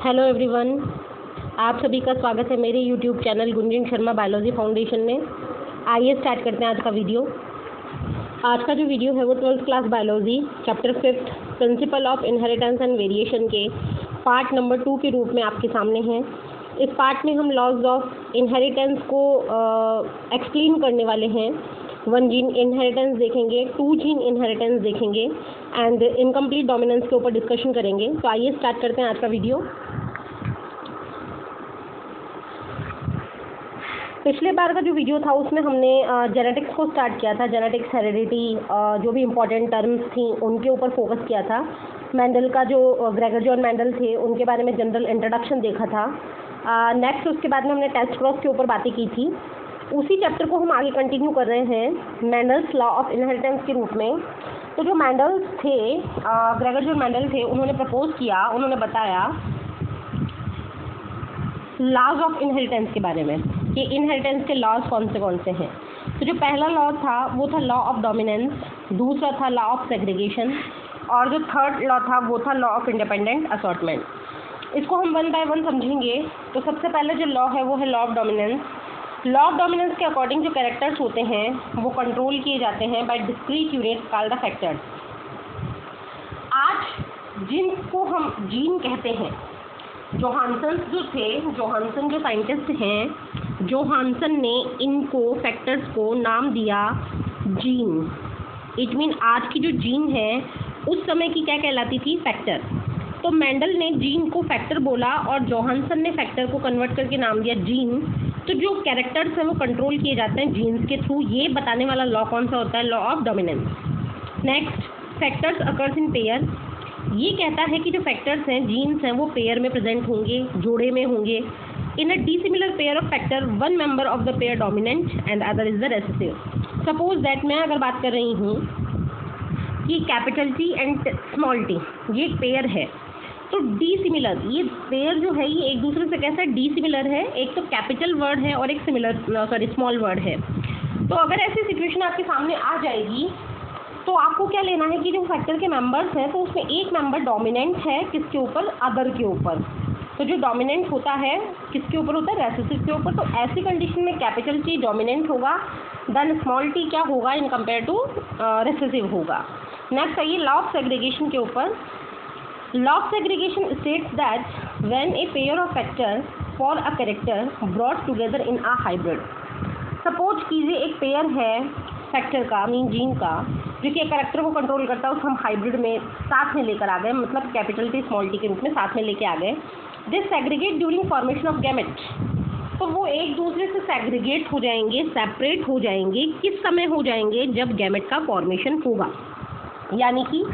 Hello everyone, आप सभी का स्वागत है मेरे YouTube channel Gunjan Sharma biology foundation में। आइए स्टार्ट करते हैं आज का वीडियो। आज का जो वीडियो है वो 12th class biology chapter 5 principle of inheritance and variation के पार्ट नंबर 2 के रूप में आपके सामने है। इस पार्ट में हम लॉज ऑफ इनहेरिटेंस को एक्सप्लेन करने वाले हैं। 1 जीन इनहेरिटेंस देखेंगे, 2 जीन इनहेरिटेंस देखेंगे एंड इनकम्प्लीट डोमिनेंस के ऊपर डिस्कशन करेंगे। तो आइए स्टार्ट करते हैं आज का वीडियो। पिछले बार का जो वीडियो था उसमें हमने जेनेटिक्स को स्टार्ट किया था। जेनेटिक्स, हेरिडिटी, जो भी इम्पोर्टेंट टर्म्स थी उनके ऊपर फोकस किया था। मेंडल का जो ग्रेगर जॉन मेंडल थे उनके बारे में जनरल इंट्रोडक्शन देखा था। नेक्स्ट उसके बाद में हमने टेस्ट क्रॉस के ऊपर बातें की थी। उसी चैप्टर को हम आगे कंटिन्यू कर रहे हैं मेंडल्स लॉ ऑफ इनहेरिटेंस के रूप में। तो जो मेंडल्स थे, ग्रेगर जॉन मेंडल थे, उन्होंने प्रपोज किया, उन्होंने बताया लॉज ऑफ इनहेरिटेंस के बारे में कि इनहेरिटेंस के लॉज कौन से हैं। तो जो पहला लॉ था वो था लॉ ऑफ डोमिनेंस, दूसरा था लॉ ऑफ सेग्रीगेशन और जो थर्ड लॉ था वो था लॉ ऑफ इंडिपेंडेंट असॉर्टमेंट। इसको हम 1 बाय 1 समझेंगे। तो सबसे पहले जो लॉ है वो है law of dominance. Law of dominance के अकॉर्डिंग जो कैरेक्टर्स होते हैं वो कंट्रोल किए जाते हैं by discrete units called the factors. आज जिनको हम जीन कहते हैं, जोहानसन जो साइंटिस्ट हैं, जोहानसन ने इनको फैक्टर्स को नाम दिया जीन। इट मीन आज की जो जीन है उस समय की क्या कहलाती थी? फैक्टर। तो मेंडल ने जीन को फैक्टर बोला और जोहानसन ने फैक्टर को कन्वर्ट करके नाम दिया जीन। तो जो कैरेक्टर्स हैं वो कंट्रोल किए जाते हैं जीन्स के थ्रू। ये बताने वाला लॉ कौन सा होता है? Law of dominance. Next, factors occurs in pair. ये कहता है कि जो फैक्टर्स हैं, जीन्स हैं, वो पेयर में प्रेजेंट होंगे, जोड़े में होंगे। In a dissimilar pair of factor, one member of the pair dominant and other is the recessive. Suppose that मैं अगर बात कर रही हूँ कि capital T and small T, ये एक पेयर है। तो डिसिमिलर, ये पेयर जो है ये एक दूसरे से कैसा डिसिमिलर है। एक तो कैपिटल वर्ड है और एक स्मॉल वर्ड है। तो अगर ऐसी सिचुएशन आपके सामने आ जाएगी तो आपको क्या लेना है कि जो फैक्टर के मेंबर्स हैं तो उसमें एक मेंबर डोमिनेंट है किसके ऊपर? अदर के ऊपर। तो जो डोमिनेंट होता है किसके ऊपर होता है? रेसेसिव के ऊपर। तो ऐसी कंडीशन में कैपिटल टी डोमिनेंट होगा, देन स्मॉल टी क्या होगा? इन कंपेयर टू रेसेसिव होगा। नेक्स्ट आइए लॉ ऑफ सेग्रीगेशन के ऊपर। Law of segregation states that when a pair of factor for a character brought together in a hybrid. Suppose कीजिए एक pair है factor का, मीन जीन का, जो कि एक कैरेक्टर को कंट्रोल करता है, उसको हम हाइब्रिड में साथ में लेकर आ गए, मतलब कैपिटल टी स्मॉल टी के रूप में साथ में लेके आ गए। This segregate during formation of gamete. तो वो एक दूसरे से सेग्रीगेट हो जाएंगे, सेपरेट हो जाएंगे। किस समय हो जाएंगे? जब गैमेट का फॉर्मेशन होगा। यानी कि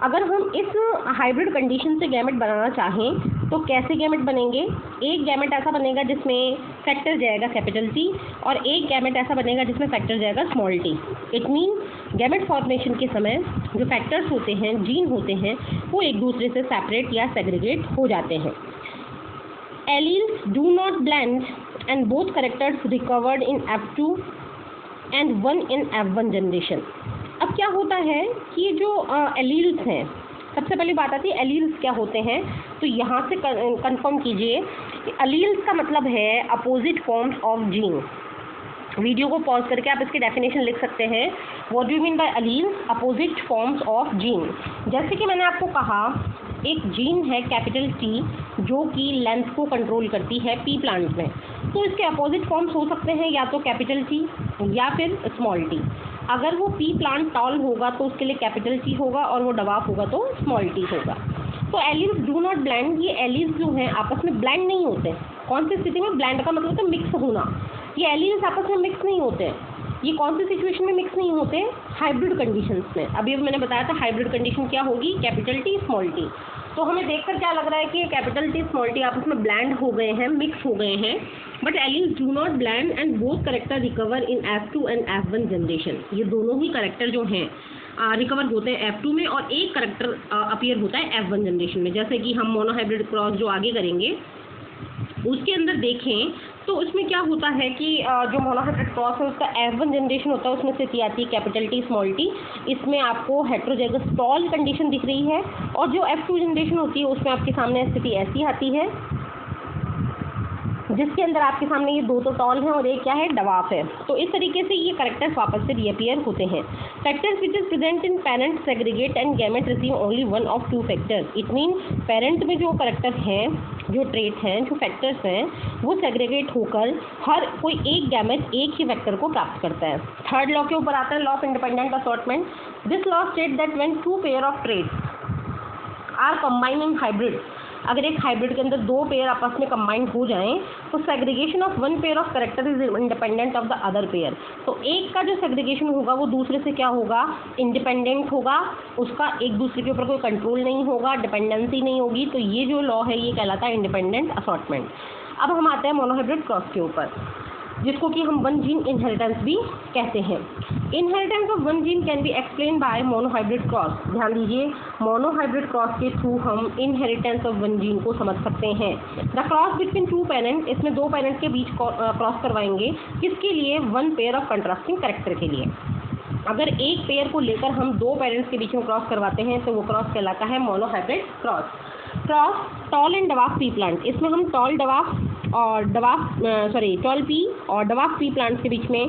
अगर हम इस हाइब्रिड कंडीशन से गैमेट बनाना चाहें तो कैसे गैमेट बनेंगे? एक गैमेट ऐसा बनेगा जिसमें फैक्टर जाएगा कैपिटल टी और एक गैमेट ऐसा बनेगा जिसमें फैक्टर जाएगा small T. It mean gamete formation के समय जो फैक्टर्स होते हैं, जीन होते हैं, वो एक दूसरे से सेपरेट या सेग्रीगेट हो जाते हैं। Alleles do not blend and both characters recovered in F2 and 1 in F1 generation. अब क्या होता है कि जो एलील्स हैं, सबसे पहली बात आती है एलील्स क्या होते हैं। तो यहाँ से कंफर्म कीजिए कि एलील्स का मतलब है opposite forms of gene. Video को पॉज करके आप इसकी डेफिनेशन लिख सकते हैं। What do you mean by alleles? Opposite forms of gene. जैसे कि मैंने आपको कहा एक जीन है कैपिटल टी जो कि लेंथ को कंट्रोल करती है पी प्लांट में। तो इसके अपोजिट फॉर्म्स हो सकते हैं या तो कैपिटल टी या फिर स्मॉल टी। अगर वो पी प्लांट टॉल होगा तो उसके लिए कैपिटल टी होगा और वो डवार्फ होगा तो स्मॉल टी होगा। तो एलील्स डू नॉट ब्लेंड, ये एलील्स जो हैं आपस में ब्लेंड नहीं होते। कौन सी स्थिति में? ब्लेंड का मतलब होता है मिक्स होना। ये एलील्स आपस में मिक्स नहीं होते। ये कौन सी सिचुएशन में मिक्स नहीं होते? हाइब्रिड कंडीशंस में। अभी मैंने बताया था हाइब्रिड कंडीशन क्या होगी? Capital T small T. तो हमें देखकर क्या लग रहा है कि कैपिटल टी स्मॉल टी आपस में ब्लेंड हो गए हैं, मिक्स हो गए हैं। But alleles do not blend and both character recover in F2 and F1 generation. ये दोनों ही कैरेक्टर जो हैं रिकवर होते हैं F2 में और एक कैरेक्टर अपीयर होता है F1 जनरेशन में। जैसे कि हम मोनोहाइब्रिड क्रॉस जो आगे करेंगे उसके अंदर देखें तो उसमें क्या होता है कि जो मोनोहाइब्रिड क्रॉस है उसका F1 जनरेशन होता है, उसमें स्थिति आती है कैपिटल टी स्मॉल टी। इसमें आपको हेट्रोजाइगस टॉल कंडीशन दिख रही है, और जो F2 जनरेशन होती है उसमें आपके सामने स्थिति ऐसी आती है जिसके अंदर आपके सामने ये दो तो टॉल हैं और एक क्या है, डवाफ है। तो इस तरीके से ये करेक्टर्स वापस से रीअपियर होते हैं। Factors which is present in parent segregate and gamete receive only one of two factors. It mean parent में जो करेक्टर हैं, जो ट्रेट हैं, जो फैक्टर्स हैं, वो सेग्रीगेट होकर हर कोई एक गैमेट एक ही फैक्टर को प्राप्त करता है। थर्ड लॉ के ऊपर आता है, law of independent assortment. This law state that when two pair of traits are combined in hybrid, अगर एक हाइब्रिड के अंदर दो पेयर आपस में कंबाइंड हो जाएं तो segregation of one pair of character is independent of the other pair. तो एक का जो सेग्रीगेशन होगा वो दूसरे से क्या होगा, इंडिपेंडेंट होगा, उसका एक दूसरे के ऊपर कोई कंट्रोल नहीं होगा, डिपेंडेंसी नहीं होगी। तो ये जो लॉ है ये कहलाता है इंडिपेंडेंट असॉर्टमेंट। अब हम आते हैं मोनोहाइब्रिड क्रॉस के ऊपर, जिसको कि हम वन जीन इनहेरिटेंस भी कहते हैं। Inheritance of one gene can be explain by monohybrid cross. ध्यान दीजिए, मोनोहाइब्रिड क्रॉस के थ्रू हम इनहेरिटेंस ऑफ वन जीन को समझ सकते हैं। The cross between two parent, इसमें दो पेरेंट के बीच क्रॉस करवाएंगे, किसके लिए, one pair of contrasting character के लिए। अगर एक पेयर को लेकर हम दो पेरेंट्स के बीच में क्रॉस करवाते हैं तो वो क्रॉस कहलाता है monohybrid cross. Cross tall and dwarf P plant, इसमें हम टॉल डवाफ और टॉल पी और डवाफ पी प्लांट्स के बीच में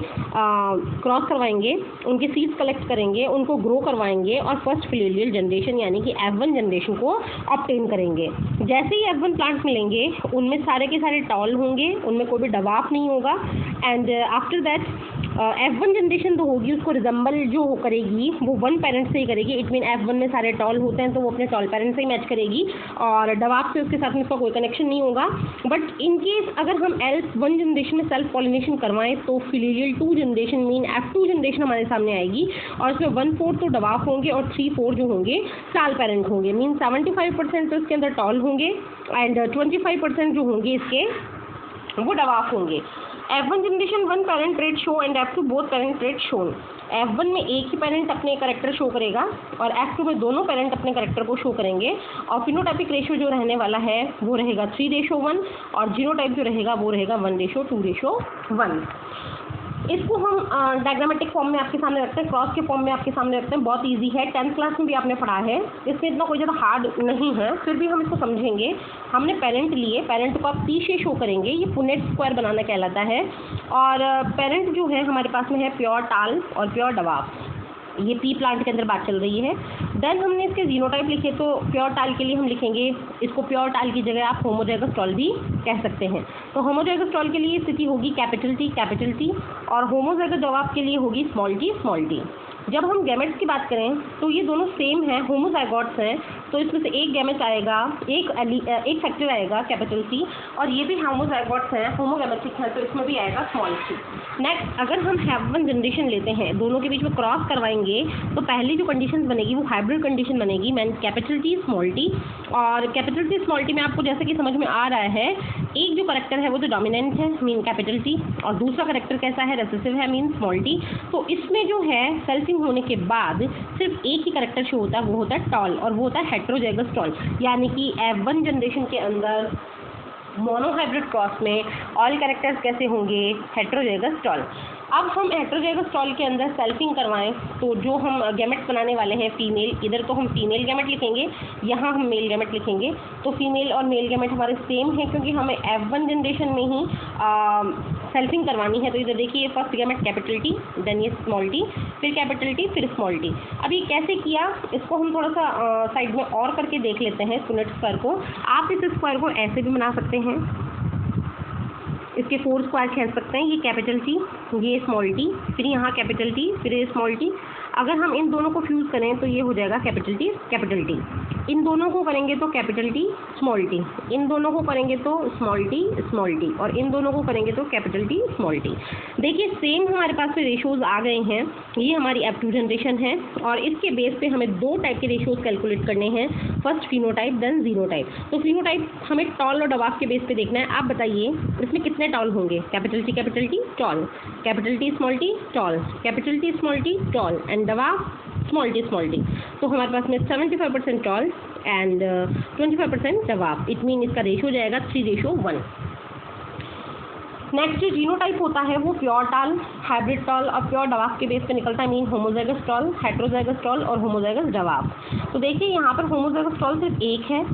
क्रॉस करवाएंगे, उनके सीड्स कलेक्ट करेंगे, उनको ग्रो करवाएंगे और फर्स्ट फिलियल जनरेशन यानी कि F1 जनरेशन को ऑब्टेन करेंगे। जैसे ही F1 प्लांट मिलेंगे उनमें सारे के सारे टॉल होंगे, उनमें कोई भी डवाफ नहीं होगा। And after that F1 generation तो होगी, उसको रिजम्बल जो करेगी वो वन पेरेंट से ही करेगी। इट मीन F1 में सारे टॉल होते हैं तो वो अपने टॉल पेरेंट से ही मैच करेगी और डवाफ से उसके साथ में उसका कोई कनेक्शन नहीं होगा। बट इन केस अगर हम F1 जनरेशन में सेल्फ पॉलिनेशन करवाएं तो filial 2 generation mean F2 generation हमारे सामने आएगी और इसमें 1/4 तो डवाफ होंगे और 3/4 जो होंगे टाल पेरेंट होंगे। मीन 75% तो इसके अंदर टॉल होंगे एंड 25% जो होंगे इसके वो डवाफ होंगे। F1 generation one parent trait show and F2 both parent trait shown. F1 में एक ही पेरेंट अपने करेक्टर शो करेगा और F2 में दोनों पेरेंट अपने करेक्टर को शो करेंगे और फिनोटाइपिक रेशियो जो रहने वाला है वो रहेगा 3:1 और जीनोटाइप जो रहेगा वो रहेगा 1:2:1। इसको हम डायग्रामेटिक फॉर्म में आपके सामने रखते हैं, क्रॉस के फॉर्म में आपके सामने रखते हैं। बहुत इजी है, 10th क्लास में भी आपने पढ़ा है, इसमें इतना कोई ज़्यादा हार्ड नहीं है, फिर भी हम इसको समझेंगे। हमने पेरेंट लिए, पेरेंट को आप P से शो करेंगे, ये पुनेट स्क्वायर बनाना कहलाता है। और पेरेंट जो है हमारे पास में है प्योर टाल और प्योर डवाफ, ये पी प्लांट के अंदर बात चल रही है। देन हमने इसके जीनोटाइप लिखे, तो प्योर टाल के लिए हम लिखेंगे इसको, प्योर टाल की जगह आप होमोजाइगस टॉल भी कह सकते हैं। तो होमोजाइगस टॉल के लिए स्थिति होगी कैपिटल टी और होमोजाइगस डवाफ के लिए होगी स्मॉल टी। जब हम गैमेट्स की बात करें तो ये दोनों सेम है, होमोजाइगोट्स हैं, तो इसमें से एक गैमेट आएगा, एक फैक्टर आएगा कैपिटल टी, और ये भी होमोजाइगोट्स हैं, होमोगैमेटिक हैं, तो इसमें भी आएगा स्मॉल टी। नेक्स्ट, अगर हम F1 जनरेशन लेते हैं, दोनों के बीच में क्रॉस करवाएंगे तो पहली जो कंडीशन बनेगी वो हाइब्रिड कंडीशन बनेगी, mean capital T small T. और कैपिटल टी स्मॉल टी में आपको जैसे कि समझ में आ रहा है, एक जो करेक्टर है वो तो डोमिनेंट है मीन कैपिटल टी, और दूसरा करेक्टर कैसा है, रेसेसिव है मीन स्मॉल टी। तो इसमें जो है सेल्फिंग होने के बाद सिर्फ एक ही करेक्टर शो होता है, वो होता है टॉल, और वो होता है हेट्रोजाइगस टॉल। यानी कि F1 जनरेशन के अंदर मोनोहाइब्रिड क्रॉस में ऑल कैरेक्टर्स कैसे होंगे, हेट्रोजाइगस टॉल। अब हम हेट्रोजाइगस टॉल के अंदर सेल्फिंग करवाएं तो जो हम गैमेट्स बनाने वाले हैं फीमेल, इधर तो हम फीमेल गैमेट लिखेंगे, यहाँ हम मेल गैमेट लिखेंगे। तो फीमेल और मेल गैमेट हमारे सेम है क्योंकि हमें F1 जनरेशन में ही सेल्फिंग करवानी है। तो इधर देखिए, first gamete capital T, then ये स्मॉल टी, फिर कैपिटल टी, फिर स्मॉल टी। अब ये कैसे किया, इसको हम थोड़ा सा साइड में और करके देख लेते हैं। पुनेट स्क्वायर को आप इस स्क्वायर को ऐसे भी बना सकते हैं, इसके 4 स्क्वायर खेल सकते हैं। ये कैपिटल टी, ये स्मॉल टी, फिर यहाँ कैपिटल टी, फिर ये स्मॉल टी। अगर हम इन दोनों को फ्यूज़ करें तो ये हो जाएगा कैपिटल टी। इन दोनों को करेंगे तो कैपिटल टी स्मॉल टी, इन दोनों को करेंगे तो स्मॉल टी, और इन दोनों को करेंगे तो कैपिटल टी स्मॉल टी। देखिए सेम हमारे पास में रेशोज़ आ गए हैं। ये हमारी F2 जनरेशन है और इसके बेस पे हमें 2 टाइप के रेशोज़ कैलकुलेट करने हैं, फर्स्ट फिनोटाइप देन जीनोटाइप। तो फिनोटाइप हमें टॉल और डवाफ के बेस पे देखना है। आप बताइए इसमें कितने टॉल होंगे, capital T tall, capital T small T tall, capital T small T tall and dwarf small T. तो हमारे पास में 75% tall and 25% dwarf. It mean इसका रेशो जाएगा 3:1। नेक्स्ट जो जीनोटाइप होता है वो प्योर टॉल, हाइब्रिड टॉल और प्योर डवाफ के बेस पे निकलता है, mean homozygous tall, heterozygous tall और होमोजाइगस डवाफ। तो देखिए यहाँ पर होमोजाइगस टॉल सिर्फ एक है,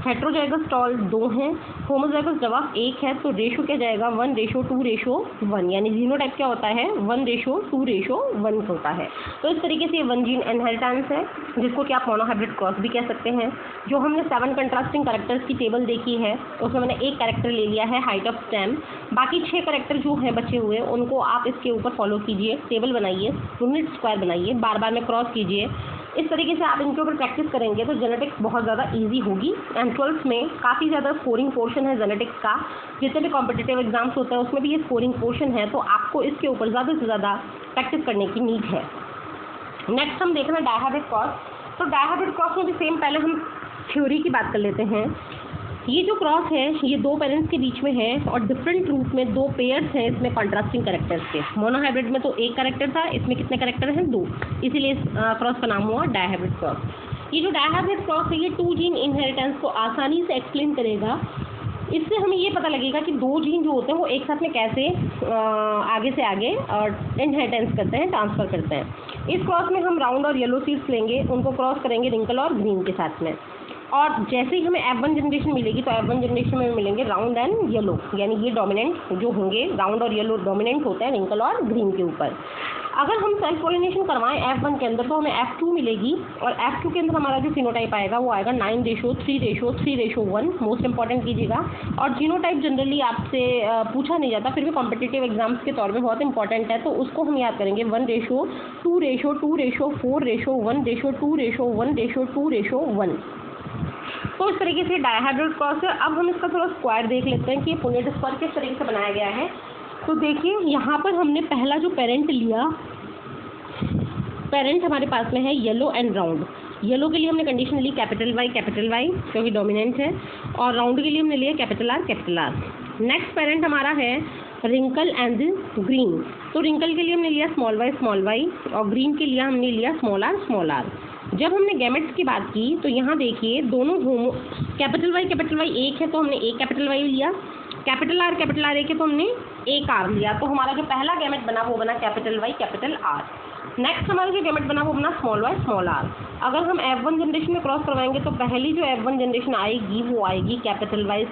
हेट्रोजाइगस टॉल 2 हैं, होमोजाइगस डवाफ 1 है। तो रेशो क्या जाएगा 1:2:1, यानी जीनोटाइप क्या होता है 1:2:1 होता है। तो इस तरीके से ये वन जीन इनहेरिटेंस है, जिसको कि आप मोनोहाइब्रिड क्रॉस भी कह सकते हैं। जो हमने 7 कंट्रास्टिंग कैरेक्टर्स की टेबल देखी है उसमें मैंने एक कैरेक्टर ले लिया है हाइट ऑफ स्टेम, बाकी 6 कैरेक्टर जो हैं बचे हुए उनको आप इसके ऊपर फॉलो कीजिए, टेबल बनाइए, यूनिट स्क्वायर बनाइए, बार बार में क्रॉस कीजिए। इस तरीके से आप इनके ऊपर प्रैक्टिस करेंगे तो जेनेटिक्स बहुत ज़्यादा इजी होगी। एंड 12th में काफ़ी ज़्यादा स्कोरिंग पोर्शन है जेनेटिक्स का, जितने भी कॉम्पिटिटिव एग्जाम्स होते हैं उसमें भी ये स्कोरिंग पोर्शन है, तो आपको इसके ऊपर ज़्यादा से ज़्यादा प्रैक्टिस करने की नीड है। नेक्स्ट हम देख रहे हैं डायहाइब्रिड क्रॉस। तो डायहाइब्रिड क्रॉस में भी सेम, पहले हम थ्योरी की बात कर लेते हैं। ये जो क्रॉस है ये 2 पेरेंट्स के बीच में है और डिफरेंट रूप में 2 पेयर्स हैं इसमें कॉन्ट्रास्टिंग कैरेक्टर्स के। मोनोहाइब्रिड में तो 1 कैरेक्टर था, इसमें कितने कैरेक्टर हैं 2, इसीलिए इस क्रॉस का नाम हुआ डायहाइब्रिड क्रॉस। ये जो डायहाइब्रिड क्रॉस है ये 2 जीन इनहेरिटेंस को आसानी से एक्सप्लेन करेगा। इससे हमें ये पता लगेगा कि 2 जीन जो होते हैं वो एक साथ में कैसे आगे से आगे इनहेरिटेंस करते हैं, ट्रांसफ़र करते हैं। इस क्रॉस में हम राउंड और येलो सीड्स लेंगे, उनको क्रॉस करेंगे रिंकल और ग्रीन के साथ में, और जैसे ही हमें F1 जनरेशन मिलेगी तो F1 जनरेशन में मिलेंगे राउंड एंड येलो, यानी ये डोमिनेंट जो होंगे, राउंड और येलो डोमिनेंट होते हैं रिंकल और ग्रीन के ऊपर। अगर हम सेल्फ पॉलिनेशन करवाएं F1 के अंदर तो हमें F2 मिलेगी, और F2 के अंदर हमारा जो फिनोटाइप आएगा वो आएगा 9:3:3:1, मोस्ट इंपॉर्टेंट कीजिएगा। और जीनोटाइप जनरली आपसे पूछा नहीं जाता, फिर भी कॉम्पिटिटिव एग्जाम्स के तौर पे बहुत इंपॉर्टेंट है, तो उसको हम याद करेंगे 1:2:2:4:1:2:1:1। तो इस तरीके से डायहाइब्रिड क्रॉस है। अब हम इसका थोड़ा स्क्वायर देख लेते हैं कि पुनेट स्क्वायर किस तरीके से बनाया गया है। तो देखिए यहाँ पर हमने पहला जो पेरेंट लिया, पेरेंट हमारे पास में है येलो एंड राउंड। येलो के लिए हमने कंडीशन ली कैपिटल वाई क्योंकि डोमिनेंट है, और राउंड के लिए हमने लिया कैपिटल आर। नेक्स्ट पेरेंट हमारा है रिंकल एंड ग्रीन। तो रिंकल के लिए हमने लिया स्मॉल वाई, और ग्रीन के लिए हमने लिया स्मॉल आर। जब हमने गैमेट्स की बात की तो यहाँ देखिए दोनों कैपिटल वाई एक है तो हमने एक कैपिटल वाई लिया, कैपिटल आर एक है तो हमने एक आर लिया। तो हमारा जो पहला गैमेट बना वो बना capital Y capital R. Next हमारा जो गैमेट बना वो बना स्मॉल वाई स्मॉल आर। अगर हम F1 जनरेशन में क्रॉस करवाएंगे तो पहली जो F1 जनरेशन आएगी वो आएगी capital Y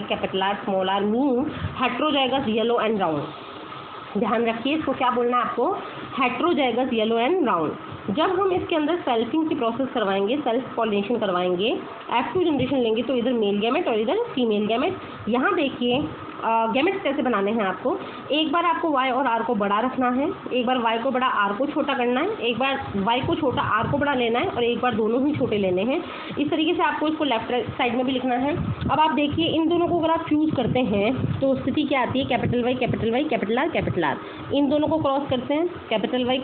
capital R small R, mean heterozygous yellow and round. ध्यान रखिए इसको क्या बोलना है आपको, हेट्रोजाइगस येलो एंड राउंड। जब हम इसके अंदर सेल्फिंग की प्रोसेस करवाएंगे, सेल्फ पॉलिनेशन करवाएंगे, F2 जनरेशन लेंगे तो इधर मेल गैमेट और इधर फीमेल गैमेट। यहाँ देखिए गैमेट्स कैसे बनाने हैं आपको, एक बार आपको Y और R को बड़ा रखना है, एक बार Y को बड़ा R को छोटा करना है, एक बार Y को छोटा R को बड़ा लेना है, और एक बार दोनों ही छोटे लेने हैं। इस तरीके से आपको इसको लेफ्ट साइड में भी लिखना है। अब आप देखिए इन दोनों को अगर आप फ्यूज़ करते हैं तो स्थिति क्या आती है, कैपिटल वाई कैपिटल आर। इन दोनों को क्रॉस करते हैं capital Y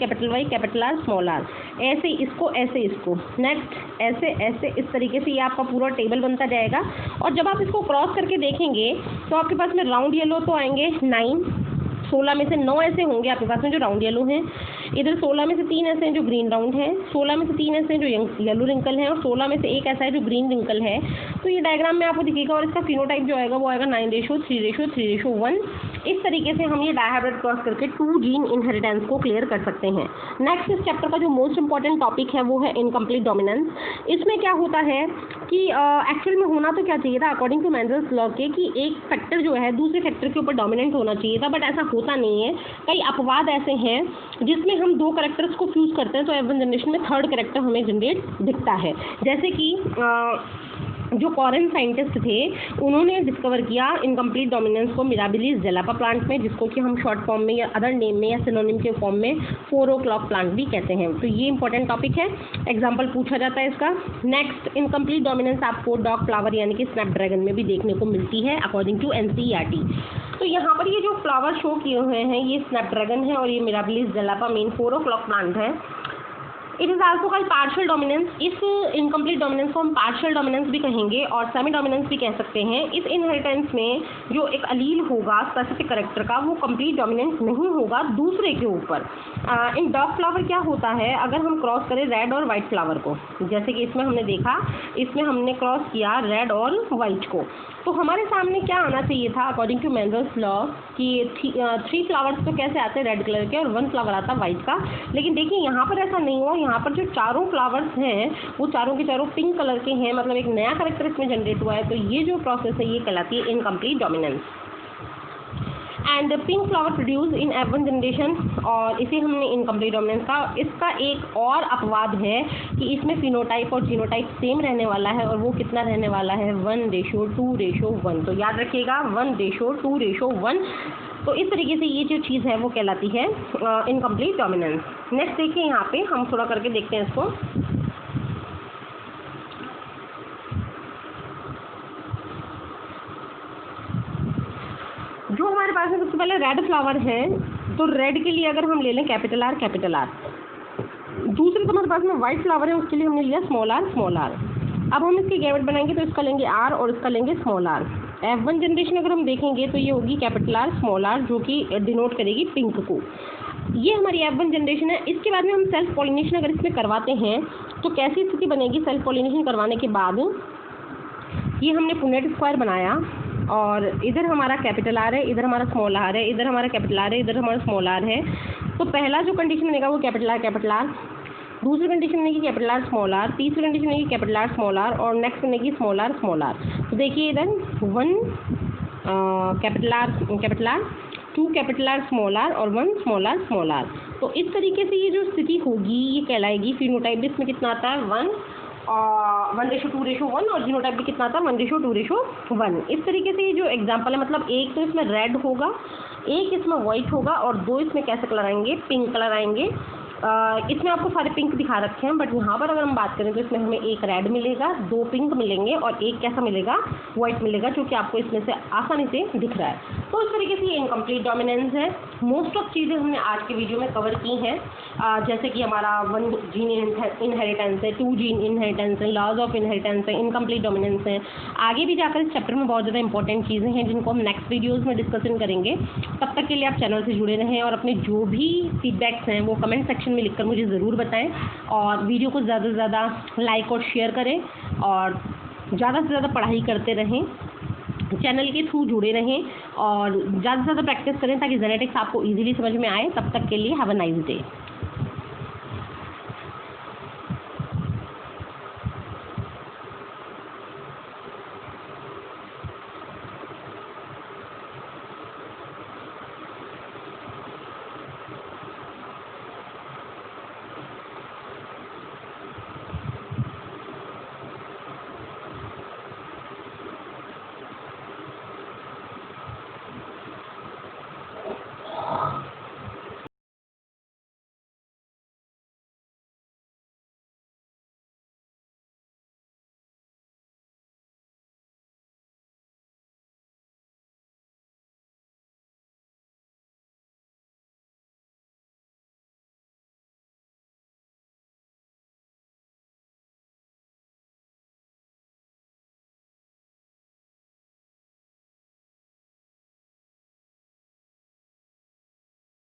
capital R small R, ऐसे इसको ऐसे इसको, नेक्स्ट ऐसे ऐसे, इस तरीके से ये आपका पूरा टेबल बनता जाएगा। और जब आप इसको क्रॉस करके देखेंगे तो आपके पास में राउंड येलो तो आएंगे 9, 16 में से 9 ऐसे होंगे आपके पास में जो राउंड येलो हैं, इधर 16 में से 3 ऐसे हैं जो ग्रीन राउंड है, 16 में से 3 ऐसे हैं जो येलो रिंकल है, और 16 में से एक ऐसा है जो ग्रीन रिंकल है। तो ये डायग्राम में आपको दिखेगा, और इसका फिनोटाइप जो आएगा वो आएगा 9:3:3:1। इस तरीके से हम ये डायहाइब्रिड क्रॉस करके 2 जीन इनहेरिटेंस को क्लियर कर सकते हैं। नेक्स्ट इस चैप्टर का जो मोस्ट इंपॉर्टेंट टॉपिक है वो है इनकम्प्लीट डोमिनेंस। इसमें क्या होता है कि एक्चुअल में होना तो क्या चाहिए था अकॉर्डिंग टू मेंडल्स लॉ के, कि एक फैक्टर जो है दूसरे फैक्टर के ऊपर डोमिनेंट होना चाहिए था, बट ऐसा होता नहीं है। कई अपवाद ऐसे हैं जिसमें हम 2 कैरेक्टर्स को फ्यूज़ करते हैं तो F1 जनरेशन में 3rd कैरेक्टर हमें जनरेट दिखता है। जैसे कि जो कॉरेन साइंटिस्ट थे उन्होंने डिस्कवर किया इनकम्प्लीट डोमिनेंस को मिराबिलिस जेलापा प्लांट में, जिसको कि हम शॉर्ट फॉर्म में या अदर नेम में या सिनोनिम के फॉर्म में 4 o'clock प्लांट भी कहते हैं। तो ये इंपॉर्टेंट टॉपिक है, एग्जाम्पल पूछा जाता है इसका। नेक्स्ट इनकम्प्लीट डोमिनेंस आपको डॉग फ्लावर यानी कि स्नैपड्रैगन में भी देखने को मिलती है अकॉर्डिंग टू NCERT। तो यहाँ पर ये जो फ्लावर शो किए हुए हैं ये स्नैपड्रैगन है और ये मिराबिलिस जेलापा मेन 4 o'clock प्लांट है। It is also called partial dominance. इस इनकम्प्लीट डोमिनेंस को हम पार्शियल डोमिनेंस भी कहेंगे और सेमी डोमिनेंस भी कह सकते हैं। इस इनहेरिटेंस में जो एक अलील होगा स्पेसिफिक करेक्टर का, वो कंप्लीट डोमिनेंस नहीं होगा दूसरे के ऊपर। इन डॉग फ्लावर क्या होता है, अगर हम क्रॉस करें रेड और वाइट फ्लावर को, जैसे कि इसमें हमने देखा, इसमें हमने क्रॉस किया रेड और वाइट को, तो हमारे सामने क्या आना चाहिए था अकॉर्डिंग टू मेंडल्स लॉ कि 3 फ्लावर्स तो कैसे आते हैं रेड कलर के और 1 फ्लावर आता वाइट का। लेकिन देखिए यहाँ पर ऐसा नहीं हुआ, यहाँ पर जो चारों फ्लावर्स हैं वो चारों के चारों पिंक कलर के हैं, मतलब एक नया करेक्टर इसमें जनरेट हुआ है। तो ये जो प्रोसेस है ये कहलाती है incomplete dominance. And pink flower produce in F1 generation, और इसे हमने इनकम्प्लीट डोमिनेंस का। इसका एक और अपवाद है कि इसमें फिनोटाइप और जीनोटाइप सेम रहने वाला है, और वो कितना रहने वाला है 1:2:1। तो याद रखिएगा 1:2:1। तो इस तरीके से ये जो चीज़ है वो कहलाती है इनकम्प्लीट डोमिनेंस। नेक्स्ट देखिए, यहाँ पे हम थोड़ा करके देखते हैं इसको। जो हमारे पास में सबसे पहले रेड फ्लावर है, तो रेड के लिए अगर हम ले लें कैपिटल आर। दूसरे तो हमारे पास में वाइट फ्लावर है, उसके लिए हमने लिया स्मॉल आर। अब हम इसकी गैमेट बनाएंगे तो इसका लेंगे आर और इसका लेंगे स्मॉल आर। F1 जनरेशन अगर हम देखेंगे तो ये होगी कैपिटल आर स्मॉल आर, जो कि डिनोट करेगी पिंक को। ये हमारी F1 जनरेशन है। इसके बाद में हम सेल्फ पॉलिनेशन अगर इसमें करवाते हैं तो कैसी स्थिति बनेगी सेल्फ पॉलिनेशन करवाने के बाद। ये हमने पुनेट स्क्वायर बनाया और इधर हमारा कैपिटल आर है, इधर हमारा स्मॉल आर है, इधर हमारा कैपिटल आर है, इधर हमारा स्मॉल आर है। तो पहला जो कंडीशन बनेगा वो कैपिटल आर। दूसरी कंडीशन बनेगी कैपिटल आर स्मॉल आर। तीसरी कंडीशन बनेगी कैपिटल आर स्मॉल आर, और नेक्स्ट बनेगी स्मॉल आर। तो देखिए इधर 1 capital R, 2 capital R small R और 1 स्मॉल आर। तो इस तरीके से ये जो स्थिति होगी ये कहलाएगी फिनोटाइप। इसमें कितना आता है 1:2:1, और जीनोटाइप भी कितना आता है 1:2:1। इस तरीके से ये जो एग्जाम्पल है, मतलब एक तो इसमें रेड होगा, एक इसमें वाइट होगा, और 2 इसमें कैसे कलर आएंगे, पिंक कलर आएंगे। इसमें आपको सारे पिंक दिखा रखे हैं, बट यहाँ पर अगर हम बात करें तो इसमें हमें एक रेड मिलेगा, 2 पिंक मिलेंगे और एक कैसा मिलेगा, वाइट मिलेगा, जो कि आपको इसमें से आसानी से दिख रहा है। तो इस तरीके से ये इनकम्प्लीट डोमिनेंस है। मोस्ट ऑफ चीज़ें हमने आज के वीडियो में कवर की हैं, जैसे कि हमारा 1 जीन इनहेरिटेंस है, 2 जीन इनहेरिटेंस है, लॉज ऑफ इनहेरिटेंस है, इनकम्प्लीट डोमिनेंस है। आगे भी जाकर इस चैप्टर में बहुत ज़्यादा इंपॉर्टेंट चीज़ें हैं जिनको हम नेक्स्ट वीडियोज़ में डिस्कशन करेंगे। तब तक के लिए आप चैनल से जुड़े रहें और अपने जो भी फीडबैक्स हैं वो कमेंट सेक्शन में लिखकर मुझे ज़रूर बताएं, और वीडियो को ज़्यादा से ज़्यादा लाइक और शेयर करें, और ज़्यादा से ज़्यादा पढ़ाई करते रहें, चैनल के थ्रू जुड़े रहें, और ज़्यादा से ज़्यादा प्रैक्टिस करें ताकि जेनेटिक्स आपको इजीली समझ में आए। तब तक के लिए हैव अ नाइस डे।